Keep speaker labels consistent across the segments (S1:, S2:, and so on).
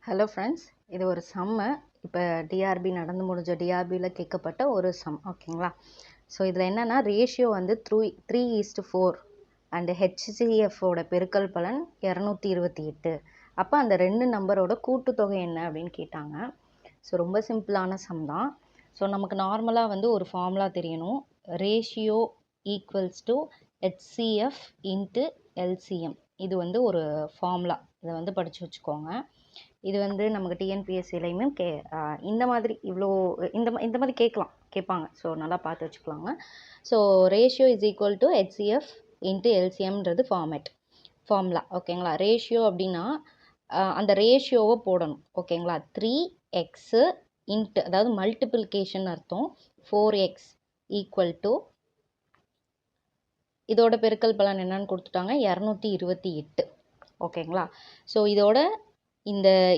S1: Hello friends, இது ஒரு சம்மு. இப்போ டிஆர்பி நடந்து முடிஞ்ச டிஆர்பியில் கேட்கப்பட்ட ஒரு சம், ஓகேங்களா? ஸோ இதில் என்னென்னா ரேஷியோ வந்து 3:4 அண்டு ஹெச்சிஎஃபோட பெருக்கல் பலன் 228. அப்போ அந்த ரெண்டு நம்பரோட கூட்டுத்தொகை என்ன அப்படின்னு கேட்டாங்க. ஸோ ரொம்ப சிம்பிளான சம் தான். ஸோ நமக்கு நார்மலாக வந்து ஒரு ஃபார்முலா தெரியணும். Ratio equals to HCF into LCM. இது வந்து ஒரு ஃபார்முலா. இதை வந்து படித்து வச்சுக்கோங்க. இது வந்து நமக்கு டிஎன்பிஎஸ்சிலையுமே இந்த மாதிரி இந்த மாதிரி கேட்பாங்க. ஸோ நல்லா பார்த்து வச்சுக்கலாங்க. So ratio is equal to HCF into எல்சிஎம்ன்றது ஃபார்முலா, ஓகேங்களா? ரேஷியோ அப்படின்னா அந்த ரேஷியோவை போடணும், ஓகேங்களா? 3x இன்ட்டு, அதாவது மல்டிப்ளிகேஷன் அர்த்தம், 4x ஈக்குவல் டு இதோட பெருக்கல் பலன் என்னன்னு கொடுத்துட்டாங்க, 228, ஓகேங்களா? ஸோ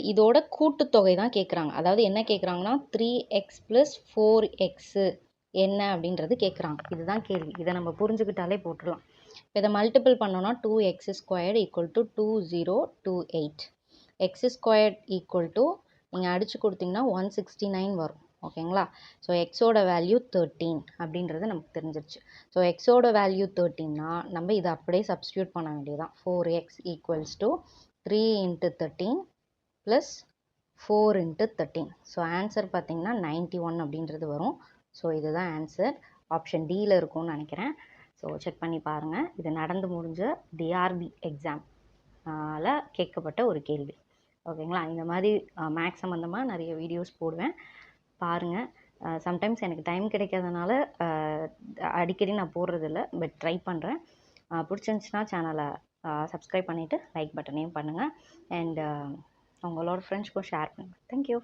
S1: இதோட கூட்டுத்தொகை தான் கேட்குறாங்க. அதாவது என்ன கேட்குறாங்கன்னா 3x + 4x என்ன அப்படின்றது கேட்குறாங்க. இதுதான் கேள்வி. இதை நம்ம புரிஞ்சுக்கிட்டாலே போட்டுடலாம். இப்போ இதை மல்டிபிள் பண்ணோன்னா 2x² = 2028. x² நீங்கள் அடித்து கொடுத்தீங்கன்னா 169 வரும், ஓகேங்களா? ஸோ எக்ஸோட வேல்யூ 13 அப்படின்றது நமக்கு தெரிஞ்சிருச்சு. ஸோ எக்ஸோட வேல்யூ 13னா நம்ம இதை அப்படியே சப்ஸ்டியூட் பண்ண வேண்டியதுதான். 4x = 3 × 13 + 4 × 13. ஸோ ஆன்சர் பார்த்தீங்கன்னா 91 அப்படின்றது வரும். ஸோ இதுதான் ஆன்சர். ஆப்ஷன் டியில் இருக்கும்னு நினைக்கிறேன். ஸோ செக் பண்ணி பாருங்கள். இது நடந்து முடிஞ்ச டிஆர்பி எக்ஸாமில் கேட்கப்பட்ட ஒரு கேள்வி, ஓகேங்களா? இந்த மாதிரி மேக்ஸ் சம்மந்தமாக நிறைய வீடியோஸ் போடுவேன், பாருங்கள். சம்டைம்ஸ் எனக்கு டைம் கிடைக்காதனால அடிக்கடி நான் போடுறதில்ல, பட் ட்ரை பண்ணுறேன். பிடிச்சிருந்துச்சுன்னா சேனலை சப்ஸ்கிரைப் பண்ணிவிட்டு லைக் பட்டனையும் பண்ணுங்கள். அண்ட் உங்களோட ஃப்ரெண்ட்ஸ்க்கும் ஷேர் பண்ணுங்கள். தேங்க்யூ.